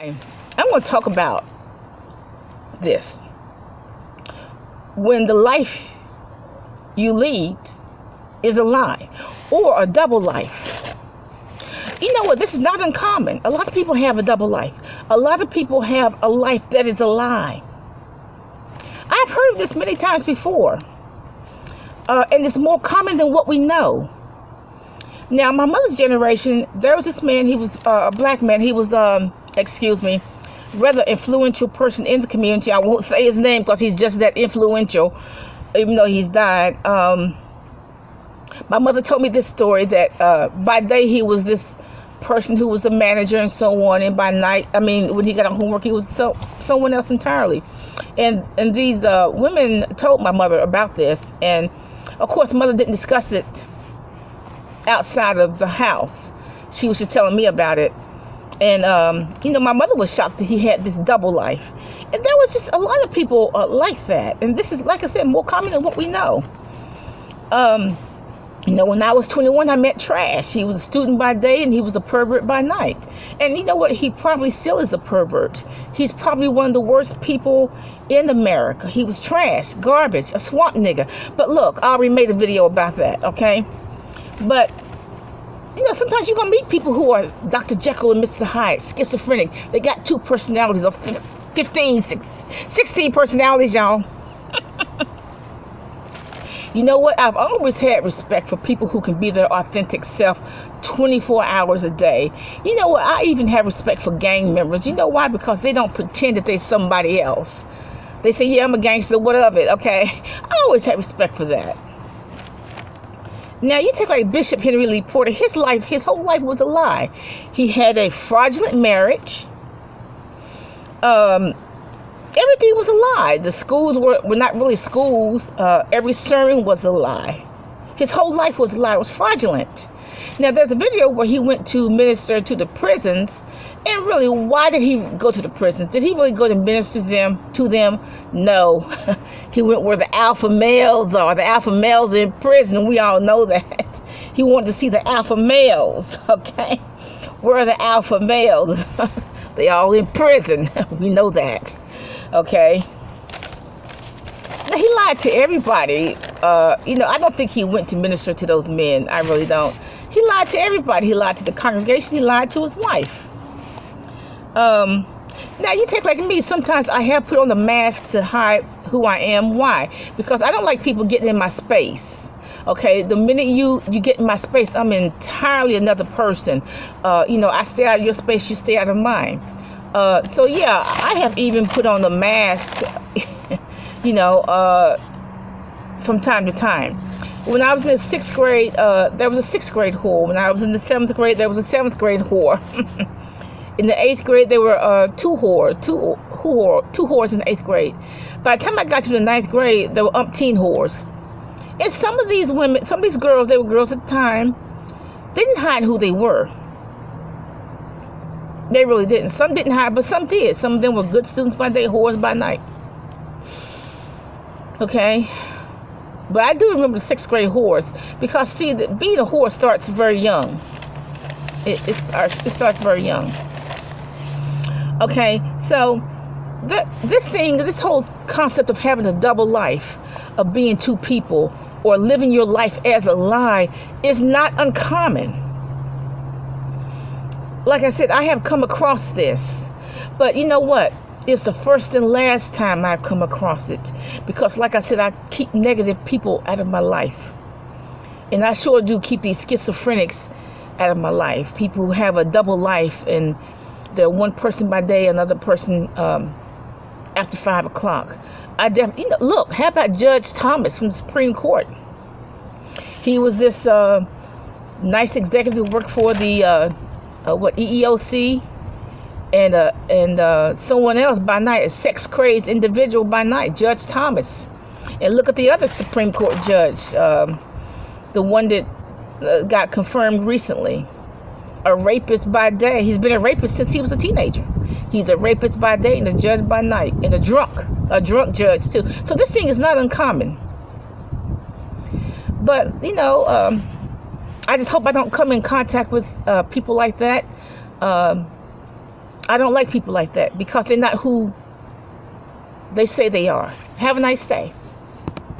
I'm going to talk about this. When the life you lead is a lie or a double life. You know what? This is not uncommon. A lot of people have a double life. A lot of people have a life that is a lie. I've heard of this many times before. And it's more common than what we know. Now, my mother's generation, there was this man, he was a black man. He was, rather influential person in the community. I won't say his name because he's just that influential, even though he's died. My mother told me this story that by day he was this person who was a manager and so on, and by night, when he got on homework, he was someone else entirely. And these women told my mother about this, and of course, mother didn't discuss it outside of the house. She was just telling me about it. And, my mother was shocked that he had this double life. And there was just a lot of people like that. And this is, like I said, more common than what we know. When I was 21, I met Trash. He was a student by day and he was a pervert by night. And you know what? He probably still is a pervert. He's probably one of the worst people in America. He was trash, garbage, a swamp nigga. But look, I already made a video about that, okay? But sometimes you're going to meet people who are Dr. Jekyll and Mr. Hyde, schizophrenic. They got two personalities, or 16 personalities, y'all. You know what? I've always had respect for people who can be their authentic self 24 hours a day. You know what? I even have respect for gang members. You know why? Because they don't pretend that they're somebody else. They say, yeah, I'm a gangster, what of it, okay? I always had respect for that. Now, you take like Bishop Henry Lee Porter, his whole life was a lie. He had a fraudulent marriage. Everything was a lie. The schools were not really schools. Every sermon was a lie. His whole life was a lie. It was fraudulent. Now, there's a video where he went to minister to the prisons. And really, why did he go to the prisons? Did he really go to minister to them? No. He went where the alpha males are. The alpha males are in prison. We all know that. He wanted to see the alpha males, okay? Where are the alpha males? They all in prison. We know that, okay? Now, he lied to everybody. I don't think he went to minister to those men. I really don't. He lied to everybody. He lied to the congregation. He lied to his wife. Now, you take like me. Sometimes I have put on the mask to hide who I am. Why? Because I don't like people getting in my space. Okay, the minute you get in my space, I'm entirely another person. I stay out of your space, you stay out of mine. So yeah, I have even put on the mask, from time to time. When I was in the 6th grade, there was a 6th grade whore. When I was in the 7th grade, there was a 7th grade whore. In the 8th grade, there were two whores in the 8th grade. By the time I got to the 9th grade, there were umpteen whores. And some of these women, some of these girls, they were girls at the time, they didn't hide who they were. They really didn't. Some didn't hide, but some did. Some of them were good students by day, whores by night. Okay? But I do remember the 6th grade whores. Because, see, being a whore starts very young. It starts very young. Okay? So, this whole concept of having a double life, of being two people, or living your life as a lie, is not uncommon. Like I said, I have come across this. But you know what? It's the first and last time I've come across it. Because like I said, I keep negative people out of my life. And I sure do keep these schizophrenics out of my life. People who have a double life and they're one person by day, another person after 5 o'clock. Look, how about Judge Thomas from the Supreme Court? He was this nice executive who worked for the EEOC, and someone else by night, a sex-crazed individual by night, Judge Thomas. And look at the other Supreme Court judge, the one that got confirmed recently, a rapist by day. He's been a rapist since he was a teenager. He's a rapist by day and a judge by night, and a drunk judge too. So this thing is not uncommon. But I just hope I don't come in contact with people like that. I don't like people like that because they're not who they say they are. Have a nice day.